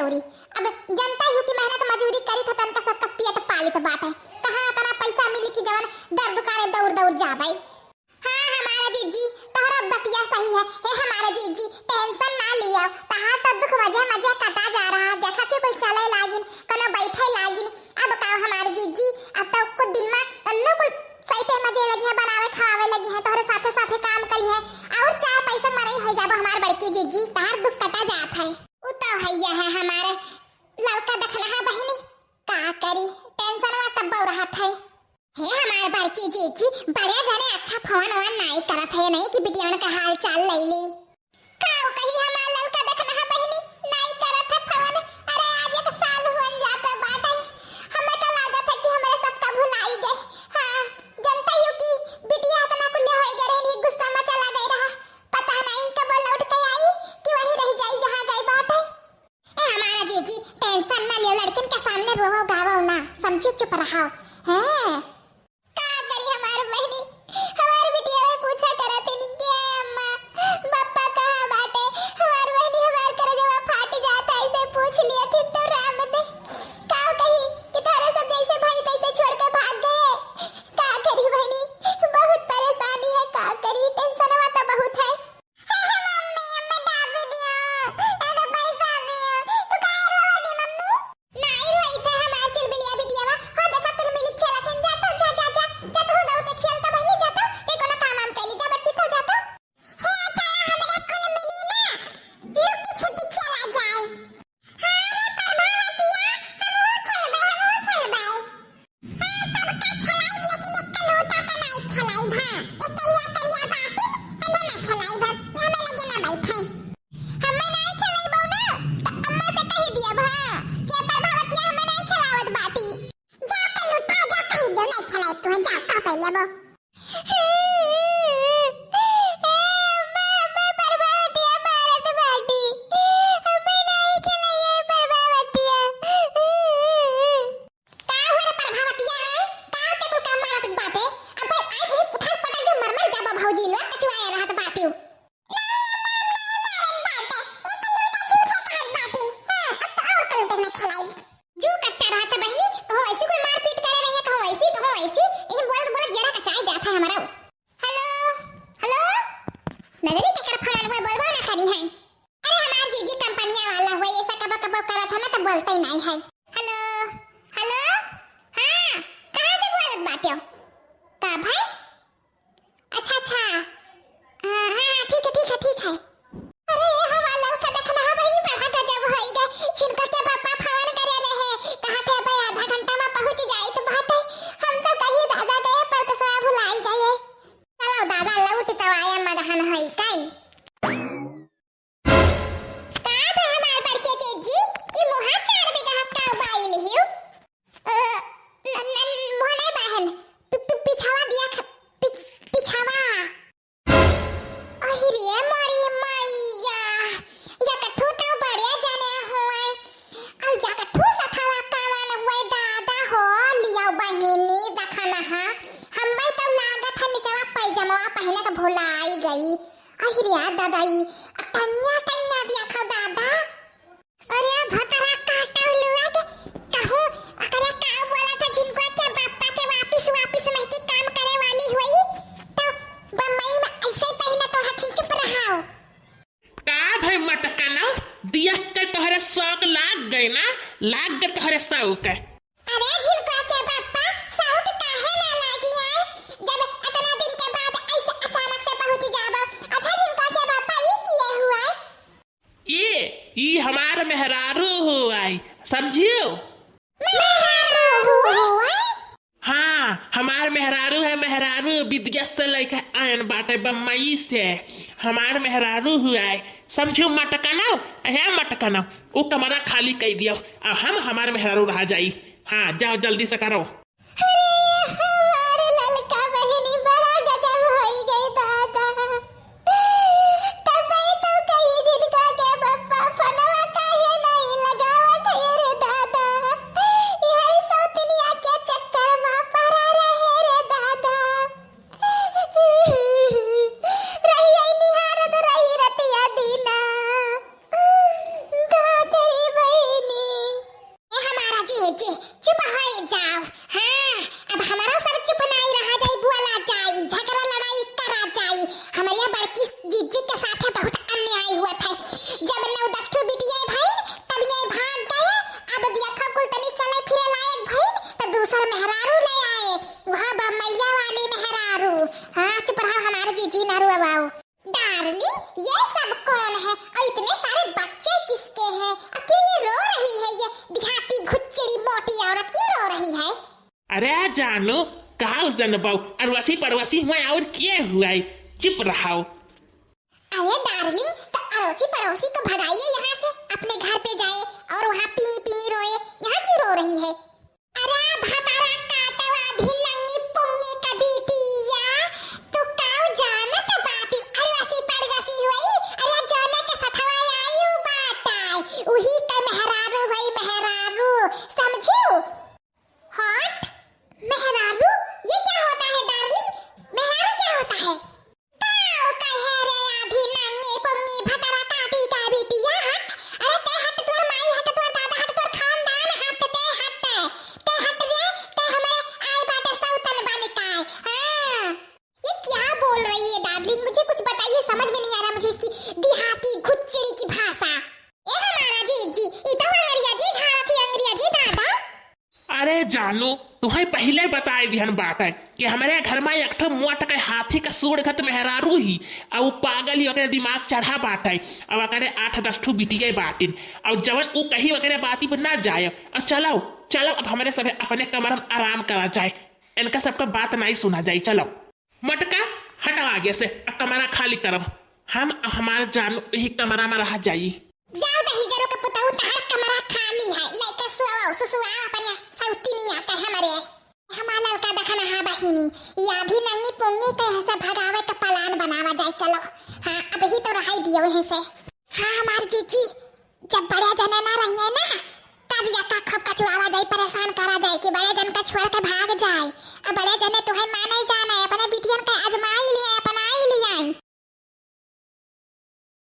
दौरी। अब जनता ही की मेहनत मजदूरी करी तो तनका सबका पेट पालित बाटे। कहां इतना पैसा मिली कि जवन दर दुकाने दौड़ दौड़ जाबे। हां हमारा जीजी तोहरा बतिया सही है। हे हमारा जीजी टेंशन ना लियो। तहां तो दुख वजह मजे कटा जा रहा। देखा कि कुल चले लागिन कनो बैठे लागिन। अब का हमारे जीजी अब तो कुछ दिन में अन्नो कुल सही टाइम मजे लगी है बनावे खावे लगी है। तोहरे साथे साथे काम करी है और चार पैसा मरई हो जाबो हमार बड़की जीजी। तार दुख कटा जात है। उ तो हैया है हमारे लड़का देखला है बहिनी का करी टेंशन में तब रहा था। हे हमारे बड़की जीजी बड़े जने अच्छा फोन वन नहीं करत है नहीं कि बिटिया का हाल चाल लईली। काओ कही हमार लड़का देखला है बहिनी नहीं करत है फोन। अरे आज एक साल हुन जाता बात है। हमें तो लागत है कि हमारे सबका भुलाई गए। हां जनता यू की बिटिया इतना कुल्ले होई गए नहीं गुस्सा में चला गई रहा। पता नहीं कब लौट के आई कि वहीं रह जाई जहां गई बात है। ए हमारा जीजी टेंशन ना लियो। लड़कन के सामने रोवो गावो ना समझी चुप रहो। हैं का करी हमार बहनी हमार बिटिया ने पूछा करत नहीं के अम्मा पापा कहां बाटे। हमार बहनी हमार कर जवा फाट जाता ऐसे पूछ लिया थी तो राम दे का कही कि थारे सब जैसे भाई कैसे छोड़ के भाग गए। का करी बहनी बहुत परेशानी है। का करी टेंशन में तो बहुत है। मम्मी अम्मा दाबी दियो एगो पैसा दियो तू काहे रोवा दी मम्मी। नहीं रोई थे हमार चिलबिलिया बिटियावा। हो देखा तुम मिली खेला थे जा तो जा जा जा जा तू दो ते खेलता बहनी जा तो ए कोनो काम हम कैली जा बच्ची को जा तो। हे चला हमरा कुल मिली ना लुक्की छिपी खेला जाए। हां रे प्रभावतिया हम हो खेलबे। हां सबका खलाई लेकिन एक लोटा का नहीं खलाई भा एक करिया करिया बाती हमें ना खलाई भा हमें लगे ना बैठे। हमें नहीं खलाई बहू ना तो अम्मा से कह दिया भा के प्रभावतिया हमें नहीं खलावत बाती। जा के लुटा जा कह दो नहीं खलाई तू जा का कह लेबो। बोलते ही नहीं है। हेलो हेलो हाँ कहाँ से बोलत बाटे हो का भाई। अच्छा अच्छा हाँ हाँ ठीक है। अरे हमारा लड़का देखना है बहनी बड़ा गजब होई गए। जिनका के पापा फोन करे रहे कहा थे भाई आधा घंटा में पहुंच जाए तो बात है। हम तो कहीं दादा गए पर तो सब भुलाई गए। चलो दादा लौट तो आया मदहन होई कई भुलाई गई। अहिरिया दादाई टन्या टन्या दिया खा दादा। अरे भतरा काटा लुआ के कहूं अकरा का बोला था जिनको के पापा के वापस नहीं के काम करे वाली हुई तो बम्बई में ऐसे ही ना तो हथिन चुप रहाओ। का भाई मटकाना दिया के तोहरे शौक लाग गए ना लाग गए तोहरे शौक। अरे जिनको के पापा शौक काहे ना लागी है जब इतना दिन के बाद ऐसे अचानक से पहुंच जाबो। अच्छा जिनको के पापा ये किए हुआ ये हमार मेहरारू हुआ समझियो। मेहरारू हुआ हाँ हमार मेहरारू है। मेहरारू विदेश से लेके आयन बाटे बम्बई से हमार मेहरारू हुआ है समझियो। मटकाना वो कमरा खाली कर दियो अब हम हमार मेहरारू रह जाई। हाँ जाओ जल्दी से करो। अरे जानू कहा उस जनबाऊ अड़ोसी पड़ोसी हुआ और क्या हुआ है? चुप रहो। अरे डार्लिंग, तो अड़ोसी पड़ोसी को भगाइए यहाँ से, अपने घर पे जाए और वहाँ पी पी रोए। यहाँ क्यों रो रही है? अरे भतारा काटवा भी नंगी पुंगी का बेटिया, तू काऊ जाना तो बाती अड़ोसी पड़ोसी हुई। अरे जाना के सथवा आयु बाताई उही का मेहरारू हुई मेहरारू, समझू? हट मेहरारू, ये क्या होता है डार्लिंग? मेहरारू क्या होता है? ताऊ कहे रे आधी नंगी पुंगी भतारा काटी का बेटिया हट। अरे ते हट, तोर माई हट, तोर दादा हट, तोर खानदान हट, ते हट रे, ते हमारे आए बाटे सौतन बनिकाय। हाँ, ये क्या बोल रही है डार्लिंग? मुझे कुछ बताइए, समझ में नहीं आ रहा मुझे इसकी देहाती गुच्चरी की भाषा। ए हमारा जी इतो अंग्रेजी जी झाड़ा थी अंग्रेजी दादा। अरे जानू तुम्हें पहले बताए दिहन बात है कि हमारे घर में एक ठो मोट के हाथी का सूढ़ घट मेहरारू ही और पागल ही वगैरह दिमाग चढ़ा बात है। अब वगैरह 8-10 ठो बिटिया बाटिन और जवन वो कहीं वगैरह बाती पर ना जाए। और चलो चलो अब हमारे सब अपने कमर में आराम करा जाए, इनका सबका बात नहीं सुना जाए। चलो मटका हटाओ आगे से, कमरा खाली करो। हम हमारे जानू यही कमरा में रह जाइए। जाओ दही जरो के पुताऊ, तहार कमरा खाली है, लेके सुआओ सुसुआओ अपने सौती नहीं आता है हमारे। हमारा का देखना है बहिनी, ये आधी नंगी पुंगी के ऐसे भगावे का प्लान बनावा जाए। चलो हाँ, अब ही तो रहाई दियो वहीं से। हाँ हमार जीजी जब बड़े जने ना रहिए ना, तब यका खप कचुआवा जाए, परेशान करा जाए कि बड़े जन का छोड़ के भाग जाए। अब बड़े जने तुम्हें माने जाना है, अपने बिटियन का आजमाई